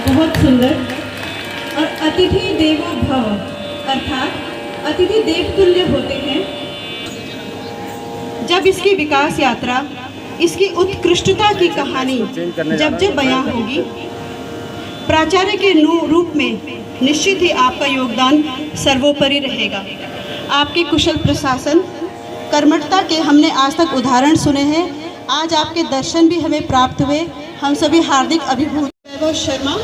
बहुत सुंदर। और अतिथि देवो भव अर्थात अतिथि देवतुल्य होते हैं। जब इसकी विकास यात्रा, इसकी उत्कृष्टता की कहानी जब जब बयां होगी, प्राचार्य के रूप में निश्चित ही आपका योगदान सर्वोपरि रहेगा। आपके कुशल प्रशासन, कर्मठता के हमने आज तक उदाहरण सुने हैं। आज आपके दर्शन भी हमें प्राप्त हुए। हम सभी हार्दिक अभिभूत। वैभव शर्मा,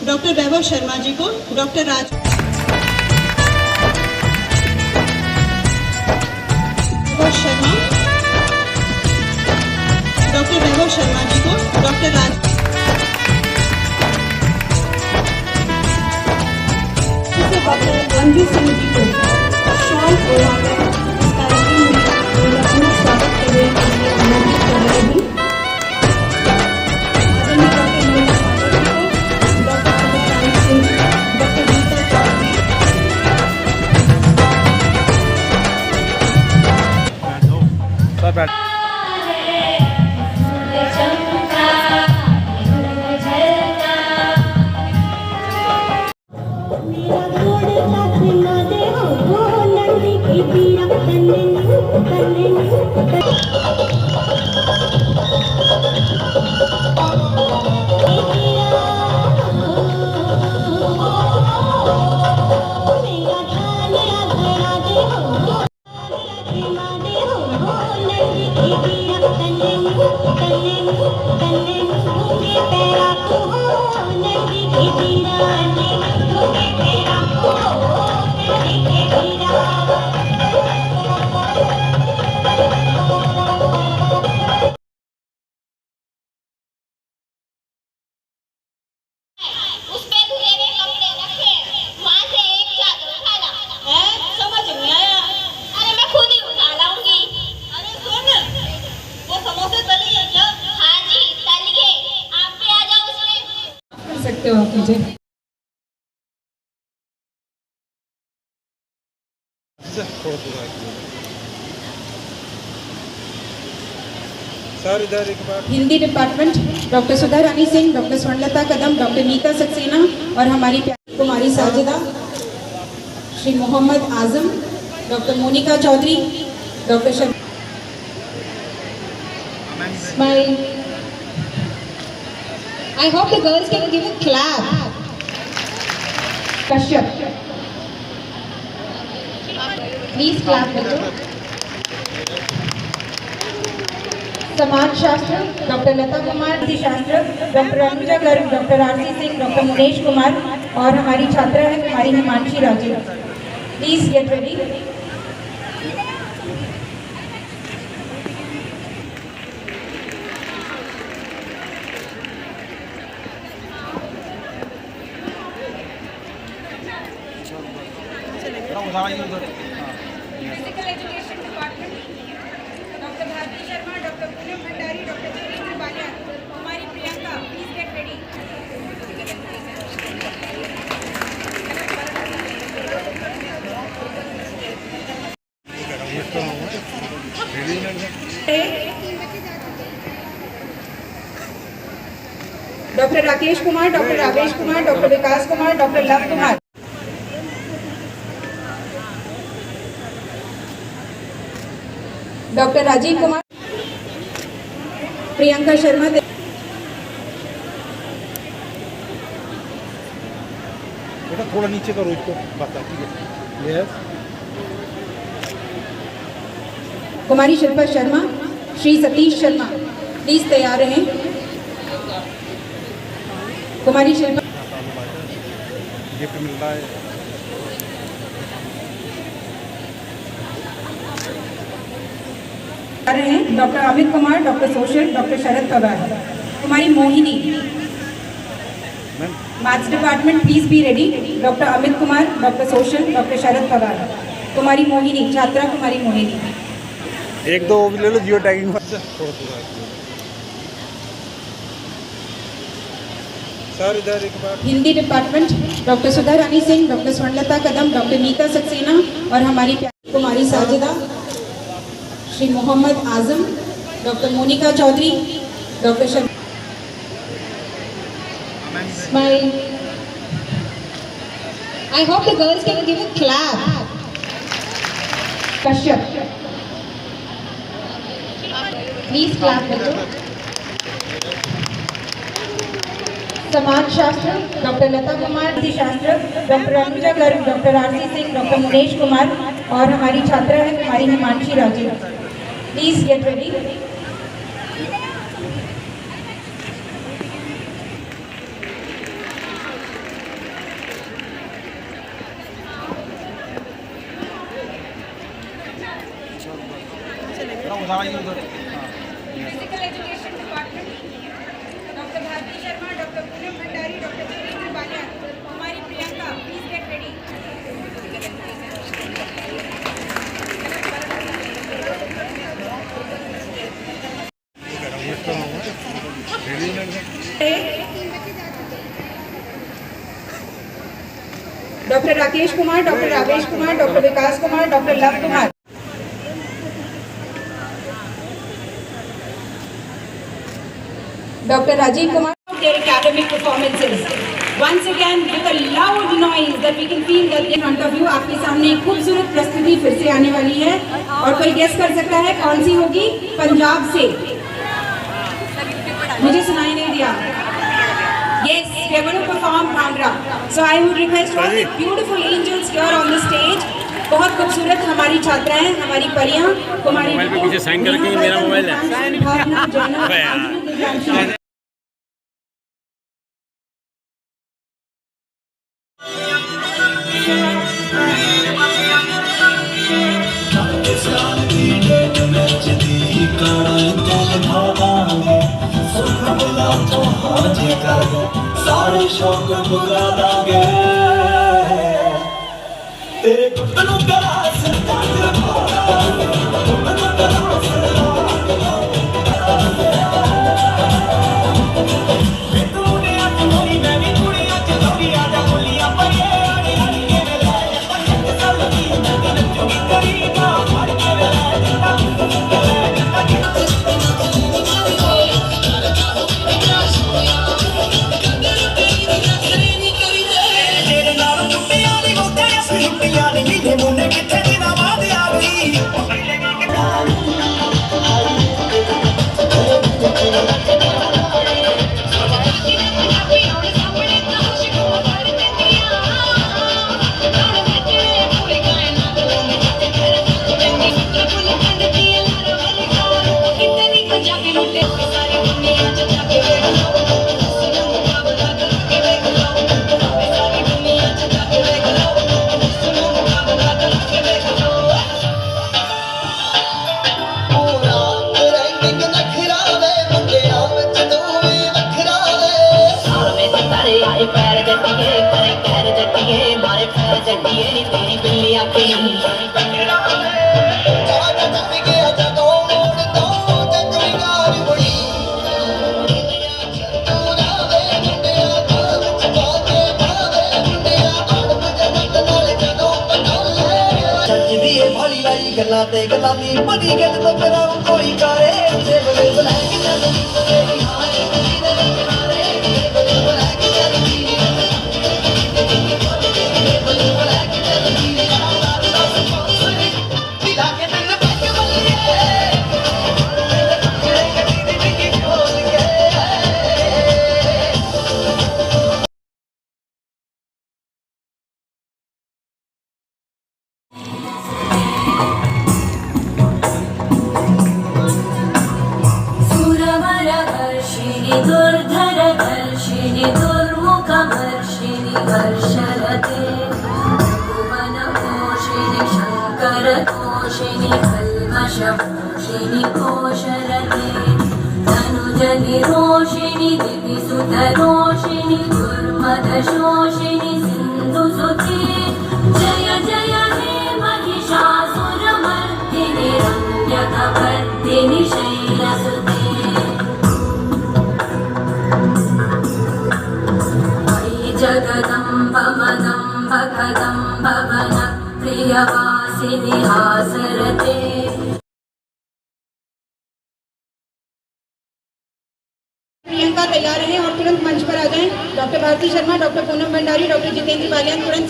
डॉक्टर वैभव शर्मा जी को डॉक्टर राज शर्मा, डॉक्टर वैभव शर्मा जी को डॉक्टर राज मंजू सिंह जी को शॉल ओढ़ाकर इस कार्यक्रम में अपना स्वागत करने के लिए आमंत्रित कर रहे हैं। डॉक्टर सदारानी सिंह, डॉक्टर गीता चौधरी, सकते हो आप मुझे। Hindi department doctor Sudharani Singh, doctor Swarnlata Kadam, doctor Neeta Saxena और हमारी प्यारी Kumari Sajida, Shri Mohammad Azam, doctor Monika Chaudhary, doctor smile. I hope the girls can give a clap. Kashyap, please clap with us. समाज शास्त्र डॉक्टर लता कुमार, शास्त्र doctor Anuja Garg, doctor R C Singh, doctor Munesh Kumar और हमारी छात्रा है Kumari Himanshi Raju. Please get ready. Physical education department doctor Bharti Sharma, doctor Poonam Bhandari, doctor Jitendra Baliya, Kumari Priyanka, please get ready. Doctor Rakesh Kumar, doctor Avesh Kumar, doctor Vikas Kumar, doctor Lav Kumar, doctor Rajeev Kumar, Priyanka Sharma, बेटा थोड़ा नीचे करो इसको, बता ठीक है। यस, कुमारी शिल्पा शर्मा, श्री सतीश शर्मा, प्लीज तैयार रहें। कुमारी शिल्पा गिफ्ट मिल रहा है। Doctor Amit Kumar, doctor social, doctor Sharad Pawar, Kumari Mohini, maths department please be ready. Doctor Amit Kumar, doctor social, doctor Sharad Pawar, Kumari Mohini, छात्रा कुमारी मोहिनी। एक दो ले लो जियो टैगिंग। सर इधर एक बार। Hindi department doctor Sudharani Singh, doctor Swarnlata Kadam, doctor Neeta Saxena और हमारी प्यारी Kumari Sajida, Shri Mohammad Azam, doctor Monika Chaudhary, doctor Smile. I hope the girls can give a clap. Kashyap. Please clap with us. समाज शास्त्र डॉक्टर लता कुमार, विधि शास्त्र doctor Anuja Garg, doctor R C Singh, doctor Munesh Kumar और हमारी छात्रा है Kumari Himanshi Raje. Please get ready. Physical education department doctor Bharti Sharma, doctor Poonam Bhandari, doctor Surendra Baliya, हमारी Priyanka. Please get ready. Doctor Rakesh Kumar, doctor Ravesh Kumar, doctor Vikas Kumar, doctor Lav Kumar. Dr. Rajiv Kumar, their academic performances. Once again, with a loud noise that we can feel that in front of you, आपके सामने एक खूबसूरत प्रस्तुति फिर से आने वाली है और कोई गेस कर सकता है कौन सी होगी? पंजाब से. मुझे सुनाई नहीं दिया. Yes, we are going to perform Bhangra. So I would request all the beautiful angels here on the stage. बहुत खूबसूरत हमारी छात्राएं, हमारी परियां, कुमारी मोबाइल पे पीछे साइन करके मेरा मोबाइल है. सारे शौक बुला दांगे तेरे गुटनों करा गला ते गला दी बड़ी गल तो करा कोई करे जे बले बले रोशिनी दिव्य सुत रोशिनी दुर्मद शोषिनी सिंधु सुते जय जय हे महिषासुर मर्दिनि रम्यकवर्दिनि शैलसुते मयि जगदम्ब मदम्ब कदम्ब वन प्रियवासिनि हासरते. प्रियंका तैयार है और तुरंत मंच पर आ जाएं। Doctor Bharti Sharma, doctor Poonam Bhandari, doctor Jitendra Baliyan तुरंत।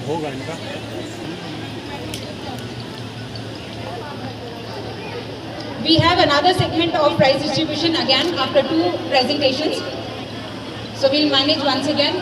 होगा इनका। We have another segment of prize distribution again after 2 presentations. So we'll manage once again.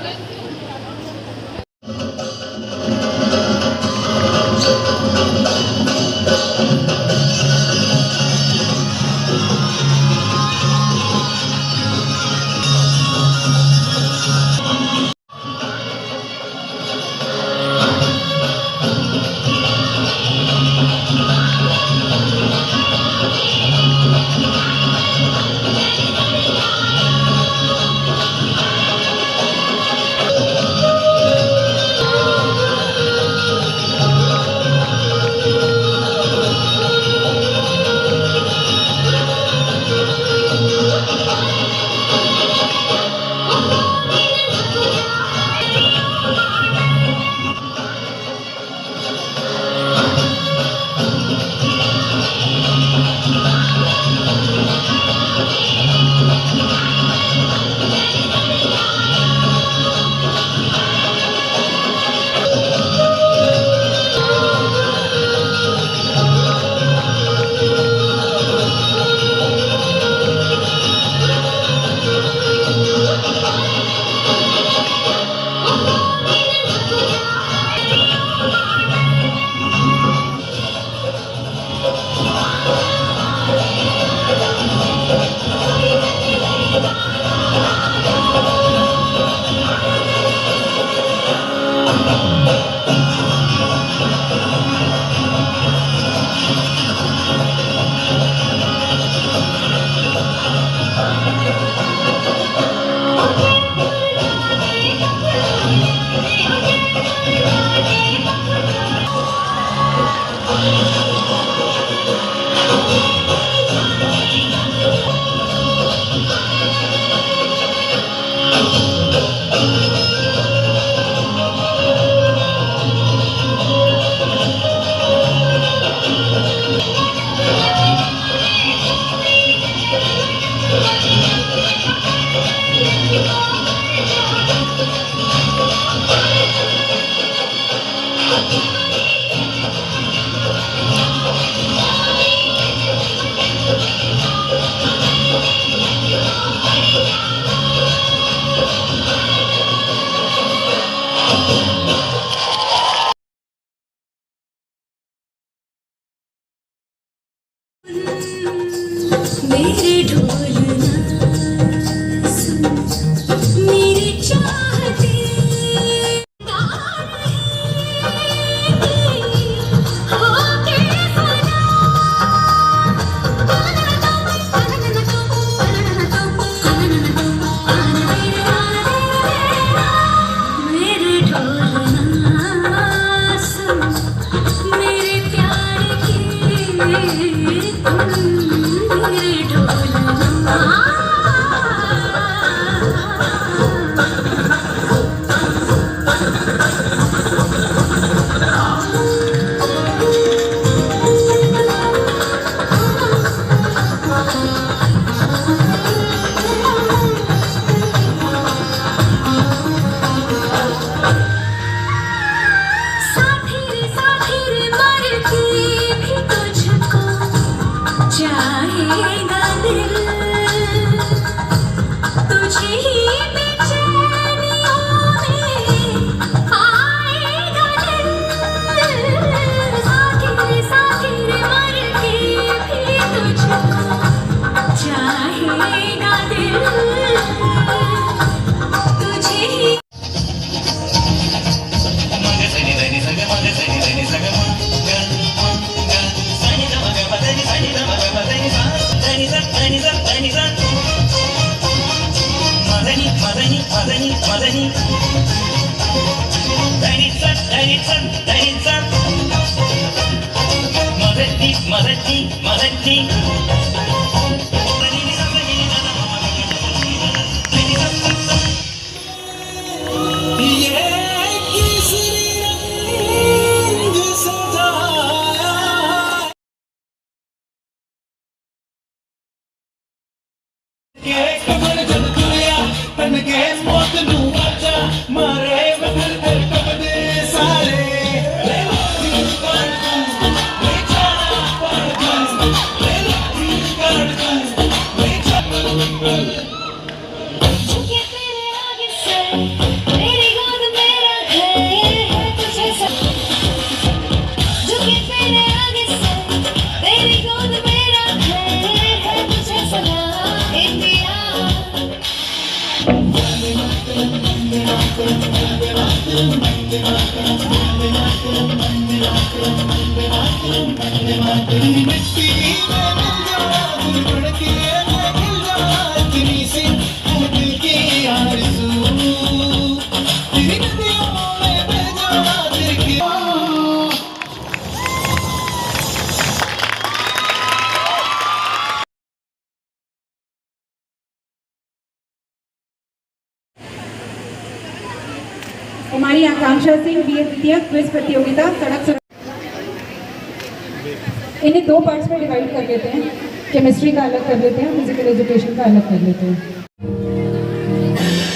मेरे ढोलना सुन, मेरी चाहते मेरे ढोलना सुन, मेरे प्यार के मेरे ढोलना। साथी रे मर के भी तुझको चाहेगा दिल, तुझे ही बेचैनियों में आएगा दिल। साथी रे मर के भी तुझको चाहेगा दिल, तुझे ही के कमर जद तुरिया तन के मौत नू वाचा मारे वतन ते कबदे सारे झुके तेरे आगे से तेरी गोद मेरा घर है तुझे सब झुके तेरे आगे से तेरी गोद मेरा घर है तुझे सलाम इंडिया मिट्टी में मिल जाना दिल धड़के मैं खिल जाना इतनी सी खुद की आरज़ू तेरी नदियों में बह जाना दिल की हमारी आकांक्षा सिंह बी ए द्वितीय क्विज प्रतियोगिता सड़क सुरक्षा। इन्हें दो पार्ट्स में डिवाइड कर लेते हैं, केमिस्ट्री का अलग कर लेते हैं, फिजिकल एजुकेशन का अलग कर लेते हैं।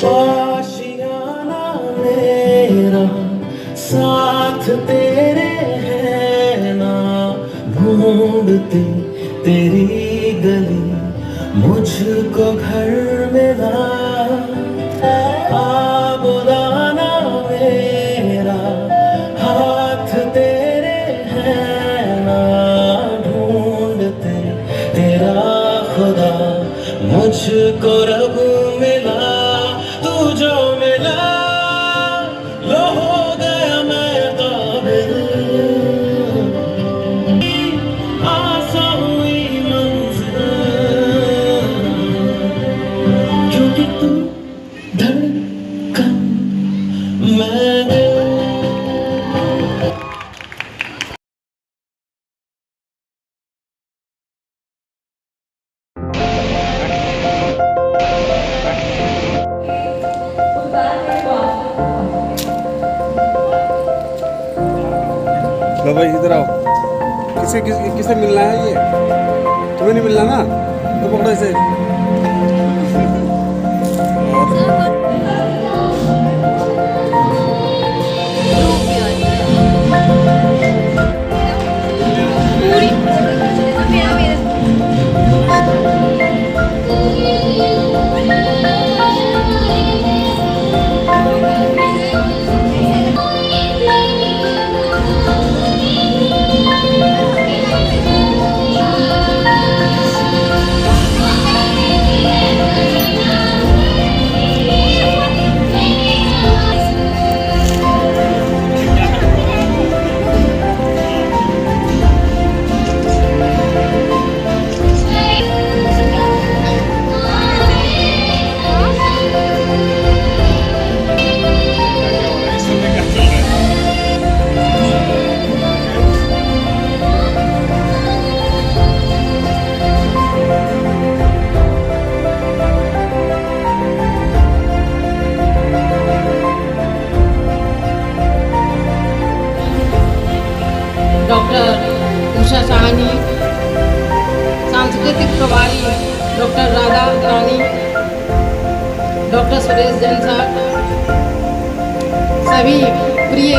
आशियाना मेरा साथ तेरे है ना ढूंढते तेरी गली मुझको घर मिला बुलाना मेरा हाथ तेरे है ना ढूंढते तेरा खुदा मुझको रब मिला तू जो मिला लो हो गया मैं काबिल आसा हुई मंजिल क्योंकि तू धड़कन मैं दिल लो भाई इधर आओ। किसे मिलना है ये? तुम्हें नहीं मिलना ना, तो पकड़ो इसे। डॉक्टर उषा साहनी, सांस्कृतिक प्रभारी डॉक्टर राधा रानी, डॉक्टर सुरेश जैन साहब, सभी प्रिय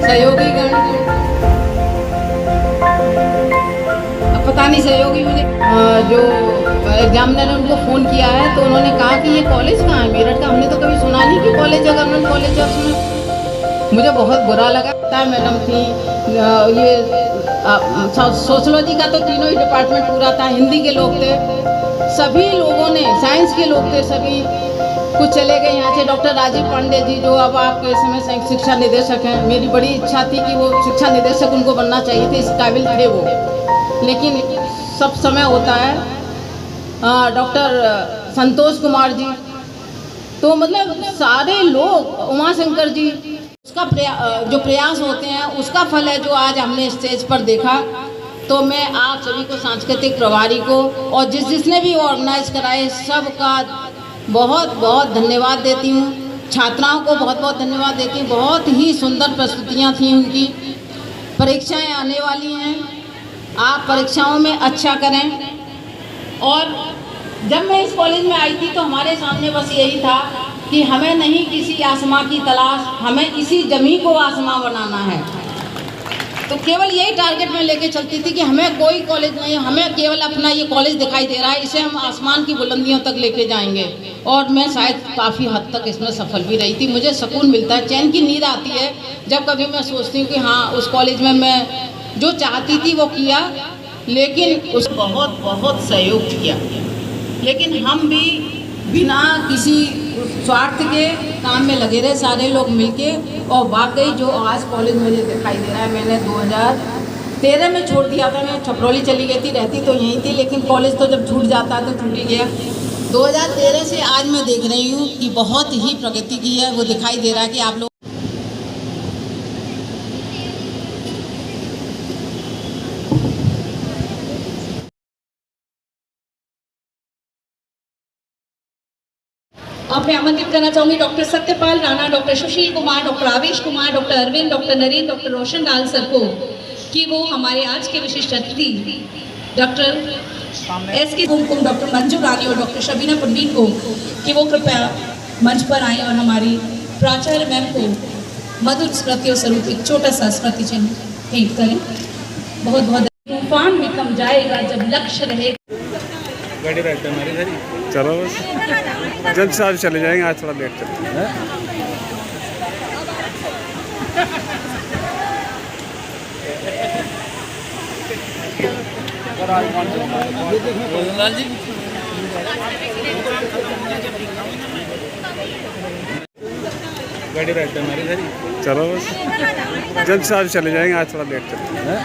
सहयोगीगण, अब पता नहीं सहयोगी मुझे जो एग्जामिनर ने उनको फ़ोन किया है तो उन्होंने कहा कि ये कॉलेज कहाँ है मेरठ का, हमने तो कभी सुना नहीं कि कॉलेज है गवर्नमेंट कॉलेज है उसमें। मुझे बहुत बुरा लगा। मैडम थी ये सोशलॉजी का तो तीनों ही डिपार्टमेंट पूरा था, हिंदी के लोग थे, सभी लोगों ने, साइंस के लोग थे, सभी कुछ चले गए यहाँ से। डॉक्टर राजीव पांडे जी जो अब आपके समय शिक्षा निदेशक हैं, मेरी बड़ी इच्छा थी कि वो शिक्षा निदेशक उनको बनना चाहिए थे, इस काबिल थे वो, लेकिन सब समय होता है। डॉक्टर संतोष कुमार जी, तो मतलब सारे लोग, उमाशंकर जी, उसका जो प्रयास होते हैं उसका फल है जो आज हमने स्टेज पर देखा। तो मैं आप सभी को, सांस्कृतिक प्रभारी को और जिसने भी ऑर्गेनाइज कराए सबका बहुत बहुत धन्यवाद देती हूँ। छात्राओं को बहुत बहुत धन्यवाद देती हूँ, बहुत ही सुंदर प्रस्तुतियाँ थी उनकी। परीक्षाएं आने वाली हैं, आप परीक्षाओं में अच्छा करें और जब मैं इस कॉलेज में आई थी तो हमारे सामने बस यही था कि हमें नहीं किसी आसमां की तलाश, हमें इसी ज़मीन को आसमां बनाना है। तो केवल यही टारगेट में लेके चलती थी कि हमें कोई कॉलेज नहीं, हमें केवल अपना ये कॉलेज दिखाई दे रहा है, इसे हम आसमान की बुलंदियों तक लेके जाएंगे। और मैं शायद काफ़ी हद तक इसमें सफल भी रही थी। मुझे सुकून मिलता है, चैन की नींद आती है जब कभी मैं सोचती हूँ कि हाँ, उस कॉलेज में मैं जो चाहती थी वो किया, लेकिन उस बहुत बहुत सहयोग किया। लेकिन हम भी बिना किसी स्वार्थ के काम में लगे रहे, सारे लोग मिलके। और वाकई जो आज कॉलेज मुझे दिखाई दे रहा है, मैंने 2013 में छोड़ दिया था। मैं छपरौली चली गई थी, रहती तो यहीं थी, लेकिन कॉलेज तो जब छूट जाता है तो छूट ही गया। 2013 से आज मैं देख रही हूँ कि बहुत ही प्रगति की है। वो दिखाई दे रहा है कि आप लोग अब मैं आमंत्रित करना चाहूंगी doctor Satyapal Rana, doctor Sushil Kumar, doctor Avesh Kumar, doctor Arvind, doctor Narendra, doctor Roshan Lal sir को कि वो हमारे आज के विशिष्ट अतिथि डॉक्टर एस के कुमकुम, डॉक्टर मंजू रानी और डॉक्टर शबीना परवीन को कि वो कृपया मंच पर आए और हमारी प्राचार्य मैम को मधुर स्मृतियों स्वरूप एक छोटा सा स्मृति चिन्ह भेंट करें। बहुत बहुत तूफान भी कम जाएगा जब लक्ष्य रहे। गाड़ी रहता है हमारी इधर। चलो बस जल्द से आज चले जाएंगे, आज थोड़ा लेट चलते हैं। गाड़ी रहता है हमारी इधर। चलो बस जल्द से आज चले जाएंगे, आज थोड़ा लेट चलते हैं।